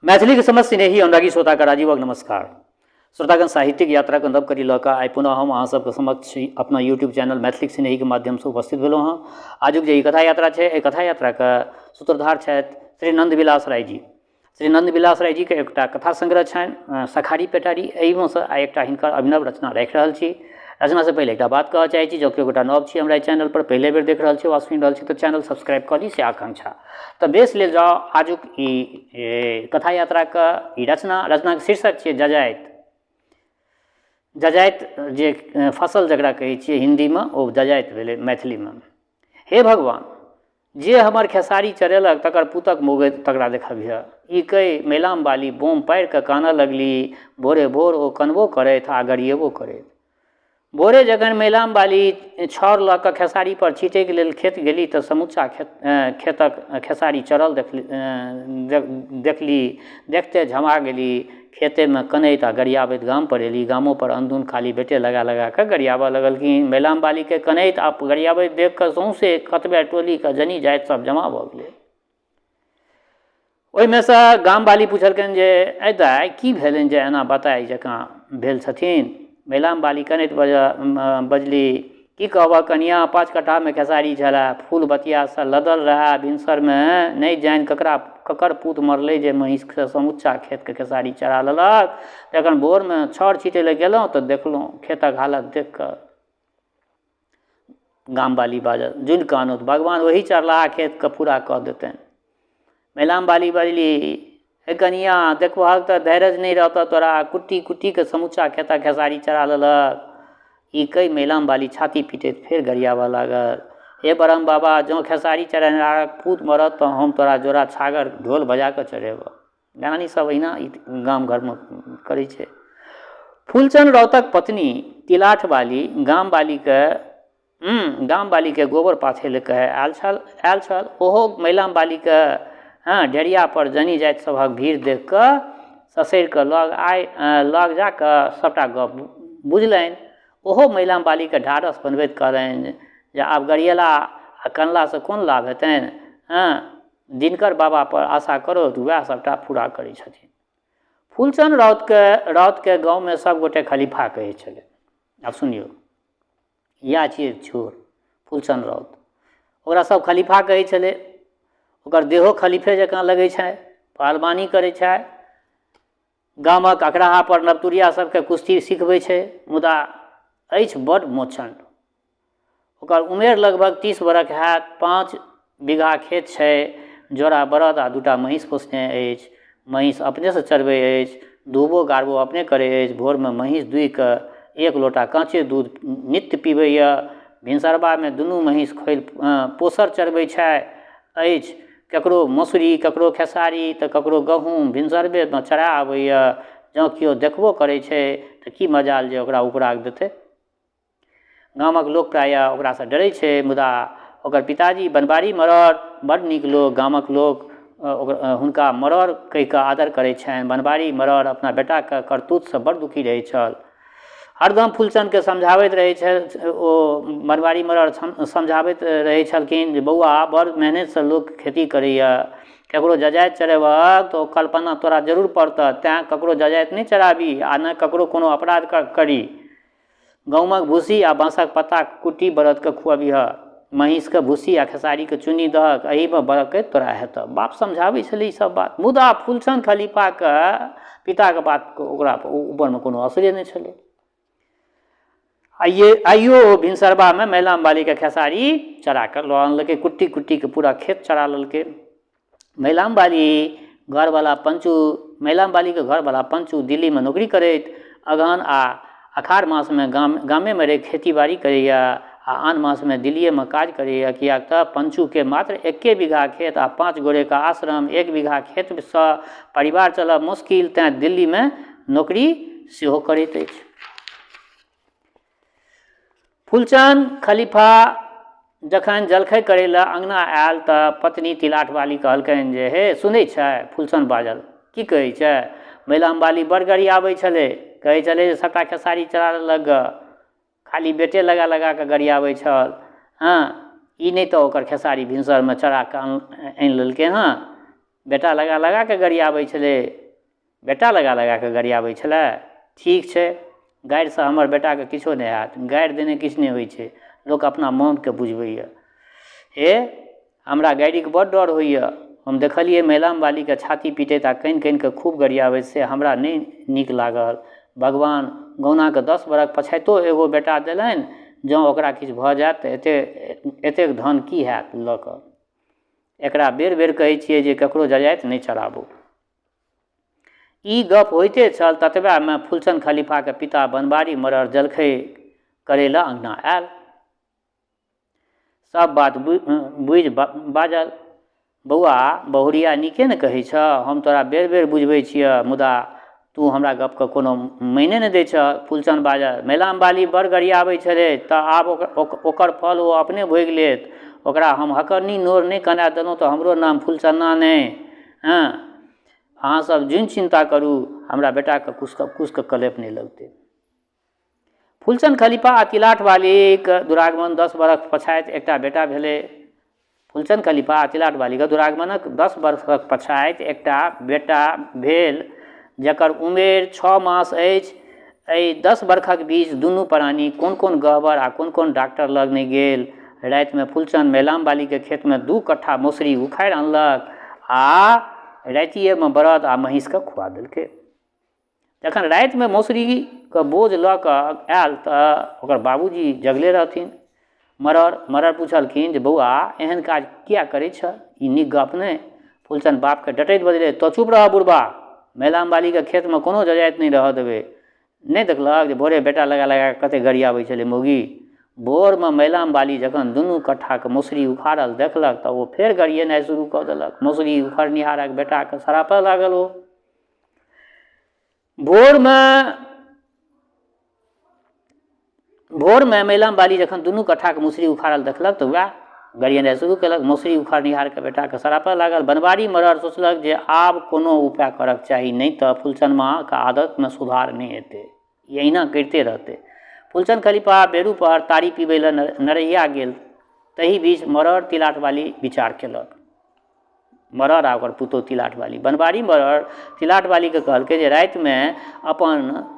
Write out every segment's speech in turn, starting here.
मैथिली के समस्त स्नेही अनुरागी श्रोता का राजीवक नमस्कार। श्रोतागण साहित्यिक यात्रा के नव करी लऽ कऽ आइ पुनः हम अहाँ सबके समक्ष अपना यूट्यूब चैनल मैथिली स्नेही के माध्यम से उपस्थित भेलहुँ हँ। आजुक जे ई कथा यात्रा छै, एहि कथा यात्रा के सूत्रधार छथि श्री नंदविलास राय जी। श्री नंदविलास राय जी के एकटा कथा संग्रह छनि सखारी पेटारी। एहिमे से आइ एकटा हिनकर अभिनव रचना राखि रहल छी। रचना से पहले एकटा बात कहऽ चाहै छी, जँ केओ गोटा नव छी हमरा चैनल पर पहले बेर देख रहल छी वा सुनि रहल छी तऽ चैनल सब्सक्राइब कऽ ली से आकांक्षा। तऽ बेस लेल जाओ आजुक ई कथा यात्रा के ई रचना के शीर्षक छियै जजाइत। जजाइत जे फसल जकरा कहै छियै हिंदी में, ओ जजाइत भेलै मैथिली में। हे भगवान, जे हमर खेसारी चरेलक तकर पुतक मुगैत तकरा देखबिह। ई कहि मैलाम बाली बोम पारि कऽ कानऽ लगली, भोरे भोर ओ कनबो करैत आ गरिएबो करैत। भोरे जखन मैलाम बाली छौर लऽ कऽ खेसारी पर छीटैके लेल खेत गेली तऽ समूचा खेतक खेसारी चरल देखली। देखते झमा गेली। खेते में कनैत आ गरियाबैत गाम पर एली। गामों पर अंदून खाली बेटे लगा लगा कऽ गरियाबऽ लगलखिन। मैलाम बाली के कनैत आ गरियाबैत देख कऽ सौंसे कतबे टोली के जनी जाइत सब जमा भऽ गेलै। ओहिमे सँ गाम वाली पूछलखिन जे ऐ दाइ की भेलनि जे एना बताइ जकाँ भेल छथिन। मैलाम बाली कनैत बजली, की कहबऽ कनिया, 5 कट्ठा में खेसारी छलै, फूल बतिया से लदल रहै। भिनसर में नहीं जानि ककर पूत मरलै जे महींष से समुच्चा खेत के खेसारी चरा लेलक। जखन भोर में छौर छीटै लए गेलहुँ तऽ देखलहुँ खेतक हालत देख कऽ। गाम वाली बाजल, जुन कानूत भगवान वही चरलाहा खेत के पूरा कऽ देतनि। मैलाम बाली बजली, हे कनिया, देखबहक तऽ धैर्य नहीं रहतऽ तोरा, कुट्टी कुट्टी के समूचा खेतक खेसारी चरा लेलक। ई कहि मैलाम बाली छाती पीटैत फेर गरियाबऽ लागल। हे ब्रह्म बाबा, जँ खेसारी चरेनिहारक पूत मरत तऽ हम तोरा जोड़ा छागर ढोल बजा कऽ चढ़ेबऽ। ज्ञानी सब अहिना गाम घर में करै छै। फूलचंद राउतक पत्नी तिलाठ बाली गाम बाली के गोबर पाथै लए कहे आयल छल। ओहो मैलाम बाली के ढेरिया पर जनी जाति सभक भीड़ देख कऽ ससैर कऽ लग जा कऽ सबटा गप बुझलनि। ओहो मैलाम बाली के ढाढ़स बनबैत कहलनि जे आब गरिएला आ कनला से कोन लाभ हेतनि। दिनकर बाबा पर आशा करो तऽ वएह सबटा पूरा करै छथिन। फूलचंद राउत के गाँव में सब गोटे खलीफा कहै छलै। आब सुनियौ, इएह छियै छोर फूलचंद राउत। ओकरा सब खलीफा कहै छलै। ओकर देहो खलीफे जकाँ लगै छै, पहलवानी करै छै, गामक अखड़ाहा पर नवतुरिया सबके कुश्ती सिखबै छै, मुदा अछि बड़ मोछंड। ओकर उमेर लगभग 30 बरख हैत। 5 बीघा खेत छै, जोड़ा बरद आ 2टा महींष पोसने अछि। महींष अपने से चरबै अछि, दूबो गाड़बो अपने करै अछि। भोर में महींष दुहि कऽ 1 लोटा काँचे दूध नित्य पीबैए। भिनसरबा में दुनू महींष खोलि पोसर चरबै छै अछि। ककरो मसुरी, ककरो खेसारी तऽ ककरो गहूँम भिनसरबे में चरा आबैए। जँ केओ देखबो करै छै तऽ की मजाल जे ओकरा उपराग देतै। गामक लोक प्रायः ओकरासँ डरै छै, मुदा ओकर पिताजी बनबारी मरड़ बड़ नीक लोक। गामक लोक हुनका मरड़ कहि कऽ आदर करै छनि। बनबारी मरड़ अपना बेटाके करतूतसँ बड़ दुखी रहै छल। हरदम फूलचंद के समझाबैत रहै छल। ओ बनबारी मरड़ समझाबैत रहै छलखिन जे बौआ, बड़ मेहनत से लोक खेती करैए। ककरो जजाइत चरेबहक तऽ ओ कल्पना तोरा जरूर पड़तऽ। तेँ ककरो जजाइत नहीं चराबी आ न ककरो कोनो अपराध करी। गहूँमक भूसी आ बाँसक पत्ता कुट्टी बरद के खुअबिह। महींष के भूसी आ खेसारी के चुन्नी दहक, एही में बरकैत तोरा हेतऽ। बाप समझाबै छलै ई सब बात, मुदा फूलचंद खलीफा के पिता के बात ओकरा ऊपर में कोनो असरे नहीं छलै। आइयो भिनसरबा में मैलाम बाली के खेसारी चरा कर लऽ आनलकै। कुट्टी कुट्टी के पूरा खेत चरा लेलकै। मैलाम बाली के घरवाला पंचू दिल्ली में नौकरी करैत। अगहन आ अखाढ़ मास में गामे में रहि खेती बाड़ी करैए आ आन मास में दिल्लीए में काज करैए। किएक तऽ पंचू के मात्र 1 बीघा खेत आ 5 गोरे का आश्रम। 1 बीघा खेत सँ परिवार चलब मुश्किल, तेँ दिल्ली में नौकरी सेहो करैत अछि। फूलचंद खलीफा जखन जलखै करै लए अंगना आयल तऽ पत्नी तिलाठ बाली कहलकनि जे हे सुनै छै। फूलचंद बाजल, की कहै छै। मैलाम बाली बड़ गरियाबै छलै, कहै छलै जे सबटा खेसारी चरा लेलक ग। खाली बेटे लगा लगा कऽ गरियाबै छल। ई नहीं तऽ ओकर खेसारी भिनसर में चरा कऽ आनि लेलकै हँ। बेटा लगा लगा के गरियाबै छलै, बेटा लगा लगा के गरियाबै छलै। ठीक छै, गारिसँ हमर बेटाके किछो नहि हैत, गारि देने किछु नहि होइ छै, लोक अपना मोनके बुझबैए। हे हमरा गाड़ीके बड़ डर होइए, हम देखलिए महिलाम बालीके छाती पीटैत आ कानि कानि कऽ खूब गरियाबैत, से हमरा नहि नीक लागल। भगवान गौनाके 10 बरख पछाइतो एगो बेटा देलनि, जँ ओकरा किछु भऽ जायत तऽ एतेक धन की हैत लऽ कऽ। एकरा बेर बेर कहै छियै जे ककरो जजाइत नहि चढ़ाबू। ई गप होइते छल, ततबेमे फुलचंद खलीफाके पिता बनबारी मरड़ जलखै करै लए अंगना आयल। सब बात बुझि बाजल, बौआ बहुरिया नीके ने कहै छ, हम तोरा बेर बेर बुझबै छियै, मुदा तू हमरा गपके कोनो मायने नहि दै छ। फुलचंद बाजल, महिलाम बाली बड़ गरियाबै छलै, तऽ आब ओकर फल ओ अपने भोगि लेत। ओकरा हम हकरनी नोर नहि कना देलहुँ तऽ हमरो नाम फुलचन्ना नहि। हँ, अहाँसब जिन चिन्ता करू, हमरा बेटाके कुशके कलेप नहि लगतै। फुलचंद खलीफा आ तिलाठ बालीके दुरागमन 10 बरख पछाति एकटा बेटा भेलै। फुलचंद खलीफा आ तिलाठ बालीके दुरागमनक 10 बरखक पछाति एकटा बेटा भेल, जकर उमेर 6 मास अछि। एहि 10 बरखक बीच दुनू प्राणी कोन कोन गहबर आ कोन कोन डॉक्टर लग नहि गेल। रातिमे फुलचंद महिलाम बालीके खेतमे 2 कट्ठा मौसरी उखाड़ि अनलक आ रातिएमे बरद आ महीँसके खुआ देलकै। जखन रातिमे मौसरीके बोझ लऽ कऽ आयल तऽ ओकर बाबूजी जगले रहथिन। मरड़ पूछलखिन जे बौआ एहन काज किया करै छ, ई नीक गप नहि। फुलचंद बापके डटैत बजलै, तो चुप रह बुढ़बा, महिलाम बालीके खेतमे कोनो जजाइत नहि रहऽ देबै। नहि देखलक जे भोरे बेटा लगा लगा कते गरियाबै छलै मौगी। भोरमे महिलाम बाली जखन 2 कट्ठाके मौसरी उखाड़ल देखलक तऽ ओ फेर गरिएनाइ शुरू कऽ देलक। मौसरी उखड़निहारक बेटाके सरापऽ लागल। ओ भोरमे महिलाम बाली जखन 2 कट्ठाके मौसरी उखाड़ल देखलक तऽ वएह गरिएनाइ शुरू केलक। मौसरी उखड़निहारके बेटाके सरापऽ लागल। बनबारी मरड़ सोचलक जे आब कोनो उपाय करक चाही, नहीं तऽ फुलचंदमाके आदतमे सुधार नहि हेतै, अहिना करिते रहतै। फुलचंद खलीफा बेरू पर तारी पीबै लए नरैया गेल। तही बीच मरड़ तिलाठ बाली विचार केलक। मरड़ आ ओकर पुतौह तिलाठ बाली। बनबारी मरड़ तिलाठ बालीके कहलकै जे रातिमे अपन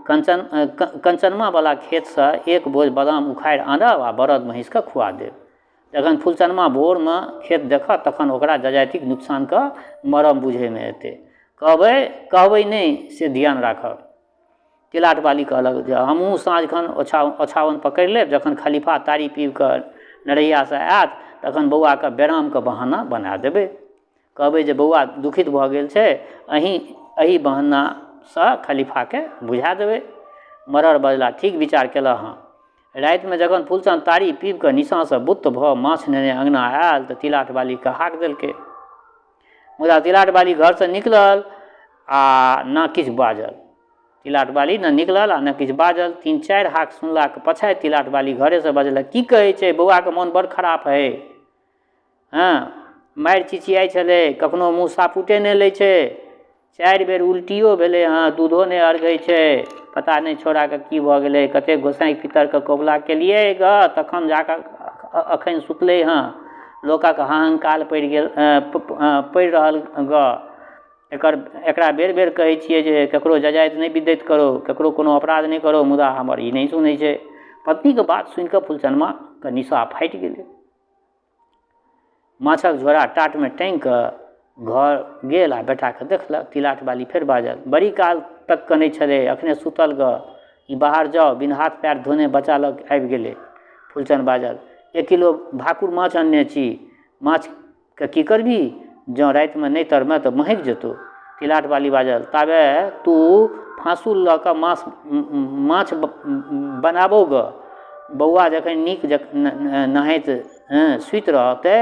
कंचनमावला खेतसँ 1 बोझ बादाम उखाड़ि आनब आ बरद महीँसके खुआ देब। जखन फुलचंदमा भोरमे खेत देखत तखन ओकरा जजातिक नुकसानके मरम बुझैमे एतै। कहबै नहि से ध्यान राखब। तिलाठ बाली कहलक जे हमहूँ साँझखन ओछाओन पकड़ि लेब। जखन खलीफा तारी पीब कऽ नरैयासँ आयत तखन बौआके बेरामके बहाना बना देबै। कहबै जे बौआ दुखित भऽ गेल छै, एही बहानासँ खलीफाके बुझा देबै। मरड़ बजला, ठीक विचार केलऽ हँ। रातिमे जखन फुलचंद तारी पीब कऽ निशाँसँ बुत्त भऽ माछ नेने अँगना आयल तऽ तिलाठ बालीके हाक देलकै। मुदा तिलाठ बाली घरसँ निकलल आ ना किछु बाजल। तिलाठ बाली न निकलल आ न किछु बाजल। 3-4 हाक सुनलाके पछाति तिलाठ बाली घरेसँ बजलक, की कहै छै, बौआके मोन बड़ खराब है। हँ, मारि चिचियाइ छलै, कखनो मुँह सापुटे नहि लै छै, 4 बेर उल्टियो भेलै हँ, दूधो नहि अर्घै छै। पता नहि छौड़ाके की भऽ गेलै, कते गोसाई पितरके कबुला केलिए ग, तखन जाकऽ अखन सुतलै हँ। लोकक हहंकाल पड़ि रहल ग। एकरा बेर बेर कहै छियै जे ककरो जजाइत नहि विदैत करो, ककरो कोनो अपराध नहि करो, मुदा हमर ई नहि सुनै छै। पत्नीके बात सुनिकऽ फुलचंदमाके निशा फाटि गेलै। माछक झोरा टाटमे टाँगि कऽ घर गेल आ बेटाके देखलक। तिलाठ बाली फेर बाजल, बड़ी काल तक कनै छलै, अखने सुतल ग, ई बाहर जाओ, बिन हाथ पैर धोने बच्चा लग आबि गेलै। फुलचंद बाजल, 1 किलो भाकुर माछ अनने छी, माछके की करबी, जँ रातिमे नहि तरमे तऽ महकि जेतौ। तिलाठ बाली बाजल, ताबे तू फाँसुल लऽ कऽ माछ बनाबौ ग। बौआ जखन नीक नहाइत सुति रहतै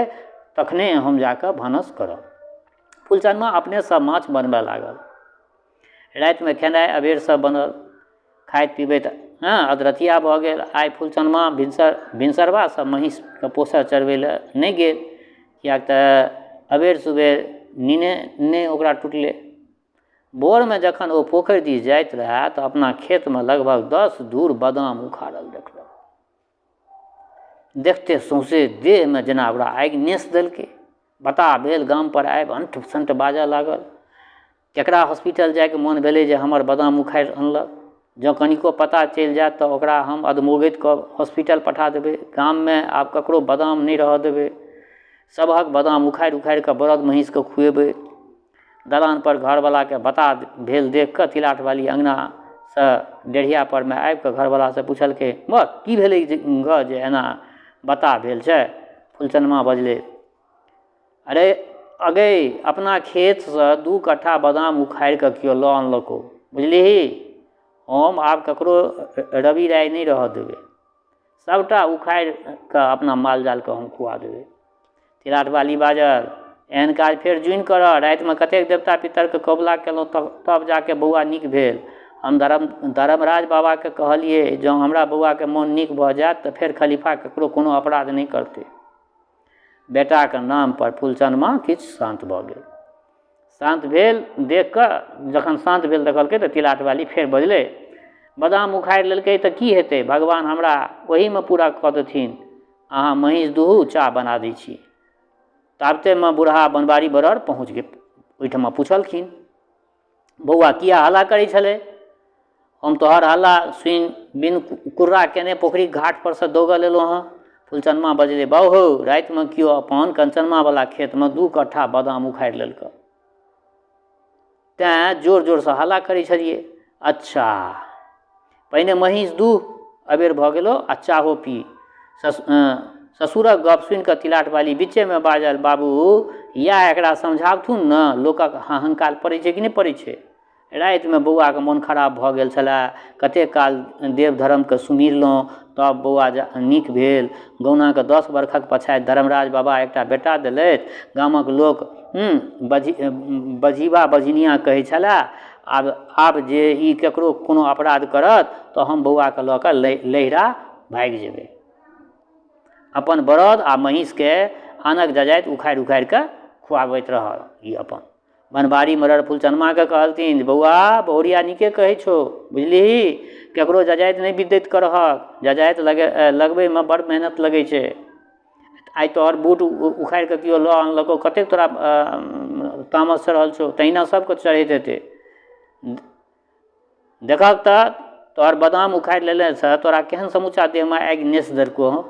तखने हम जाकऽ भानस करब। फुलचंदमा अपनेसँ माछ बनबऽ लागल। रातिमे खेनाइ अबेरसँ बनल। खाइत पीबैत अधरतिया भऽ गेल। आइ फुलचंदमा भिनसरवासँ महीँसके पोसऽ चरबै लए नहि गेल, किएक तऽ अबेर सुबेर नीने नहि ओकरा टुटलै। भोरमे जखन ओ पोखरि दिस जाइत रहै तऽ अपना खेतमे लगभग 10 धूर बादाम उखाड़ल देखलक। देखते सौंसे देहमे जेना ओकरा आगि नेस देलकै। बता भेल गाम पर आबि अंठ संठ बाजऽ लागल। केकरा हॉस्पिटल जायके मोन भेलै जे हमर बादाम उखाड़ि अनलक, जँ कनिको पता चलि जायत तऽ ओकरा हम अधमोगैत कऽ हॉस्पिटल पठा देबै। गाममे आब ककरो बादाम नहि रहऽ देबै, सभक बादाम उखाड़ि उखाड़ि कऽ बरद महीँसके खुएबै। दलान पर घरवलाके बता भेल देख कऽ तिलाठ वाली अङ्गनासँ डेढ़िया परमे आबि कऽ घरवलासँ पुछलकै, बऽ की भेलै ग जे एना बता भेल छै? फुलचनमा बजलै, अरे अगे अपना खेतसँ 2 कट्ठा बादाम उखाड़ि कऽ केओ लऽ अनलकौ, बुझलिही? हम आब ककरो रवि राय नहि रहऽ देबै, सबटा उखाड़ि कऽ अपना माल जालके हम खुआ देबै। तिलाठ वाली बाजल, एहन काज फेर जुइन करऽ। रातिमे कतेक देवता पितरके कबुला केलहुँ तब जाके बौआ नीक भेल। हम धर्मराज बाबाके कहलिए जँ हमरा बौआके मोन नीक भऽ जायत तऽ फेर खलीफा ककरो कोनो अपराध नहि करतै। बेटाके नाम पर फुलचनमा किछु शान्त भऽ गेल। शान्त भेल देख कऽ जखन शान्त भेल देखलकै तऽ तिलाठ वाली फेर बजलै, बादाम उखाड़ि लेलकै तऽ की हेतै, भगवान हमरा ओहीमे पूरा कऽ देथिन। अहाँ महीँस दुहू, चाह बना दै छी। ताबतेमे बूढ़ा बनबारी बरर पहुँच गेल। ओहिठमा पुछलखिन, बौआ किया हल्ला करै छलै? हम तोहर हल्ला सुनि बिन कुर्रा केने पोखरी घाट पर से दौगल एलहुँ हँ। फुलचनमा बजलै, बाबू रातिमे केओ अपन कंचनमावला खेतमे 2 कट्ठा बादाम उखाड़ि लेलकै, तेँ जोर जोरसँ हल्ला करै छलिए। अच्छा पहिने महीँस दूह, अबेर भऽ गेलौ आ चाहो पी। ससुरक गप सुनि कऽ तिलाठ वाली बीचेमे बाजल, बाबू इएह एकरा समझाबथुन ने, लोकक हंकार पड़ै छै कि नहि पड़ै छै? रातिमे बौआके मोन खराब भऽ गेल छलै, कतेक काल देव धर्मके सुमिरलहुँ तब बौआ नीक भेल। गौनाके 10 वर्षक पछाति धर्मराज बाबा एकटा बेटा देलथि। गामक लोक बजीबा बजनिया कहै छलै, आब जे ई ककरो कोनो अपराध करत तऽ हम बौआके लऽ कऽ लहिरा भागि जेबै। अपन बरद आ महीँसके आनक जजाति उखाड़ि उखाड़ि कऽ खुआबैत रहल। ई अपन बनबारी मरर फुलचनमाके कहलथिन, बौआ बहुरिया नीके कहै छौ, बुझलिही? ककरो जजाति नहि विद्युत करहक, जजाति लगबैमे बड़ मेहनत लगै छै। आइ तोहर बूट उखाड़ि कऽ केओ लऽ अनलकौ, कतेक तोरा तामस चढ़ल छौ, तहिना सबके चढ़ैत हेतै। देखक तऽ तोहर बादाम उखाड़ि लेलेसँ तोरा केहन समूचा देहमे आगि नेस देलकौ हँ,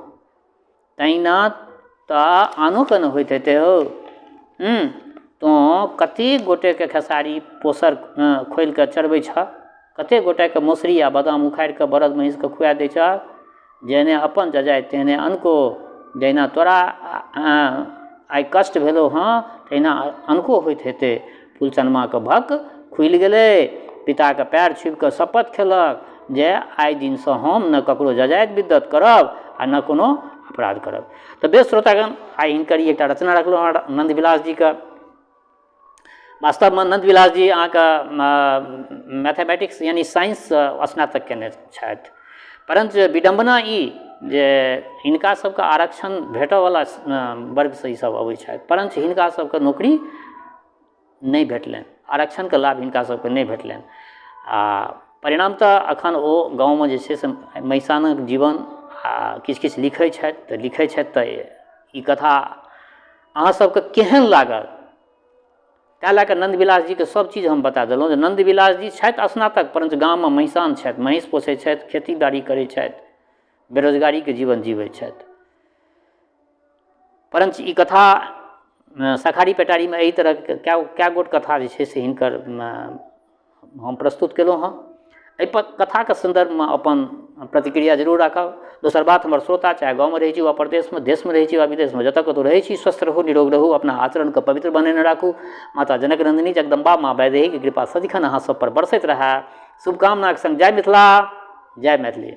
तहिना तऽ आनोके ने होइत हेतै हो। तोँ कतेक गोटेके खेसारी पोसर खोलि कऽ चढ़बै छह, कतेक गोटेके मौसरी आ बादाम उखाड़ि कऽ बरद महीँसके खुआ दै छह। जेहने अपन जजाति तेहने अनको, जहिना तोरा आइ कष्ट भेलौ हँ तहिना अनको होइत हेतै। फुलचनमाके भक खुलि गेलै। पिताके पैर छुबि कऽ शपथ खेलक जे आइ दिनसँ हम न ककरो जजाति विद्युत करब आ न कोनो अपराध करब। तऽ बेस श्रोतागण, आइ हिनकर ई एकटा रचना रखलहुँ हँ नन्दविलास जीके। वास्तवमे नन्दविलास जी अहाँके मैथमेटिक्स यानी साइंस स्नातक केने छथि, परञ्च विडम्बना ई जे हिनका सबके आरक्षण भेटऽवला वर्गसँ ईसब अबै छथि, परञ्च हिनका सबके नौकरी नहि भेटलनि, आरक्षणके लाभ हिनका सबके नहि भेटलनि। आ परिणामतः अखन ओ गाँवमे जे छै से महिषानक जीवन आ किछु किछु लिखै छथि। तऽ लिखै छथि तऽ ई कथा अहाँ सबके केहन लागल, तैँ लऽ कऽ नन्दविलास जीके सब चीज हम बता देलहुँ जे नन्दविलास जी छथि स्नातक, परञ्च गाममे महिषान छथि, महीँस पोसै छथि, खेती बाड़ी करै छथि, बेरोजगारीके जीवन जीवै छथि। परञ्च ई कथा सखारी पेटारीमे एहि तरहके कए गोट कथा जे छै से हिनकर हम प्रस्तुत केलहुँ हँ। एहि कथाके सन्दर्भमे अपन प्रतिक्रिया जरूर राखब। दोसर बात, हमर श्रोता चाहे गाँवमे रहै छी वा प्रदेशमे, देशमे रहै छी वा विदेशमे, जतऽ कतौ रहै छी, स्वस्थ रहू, निरोग रहू, अपना आचरणके पवित्र बनेने राखू। माता जनक नन्दिनी जगदम्बा माँ वैदेहीके कृपा सदिखन अहाँ सब पर बरसैत रहए। शुभकामनाक संग जय मिथिला, जय मैथिली।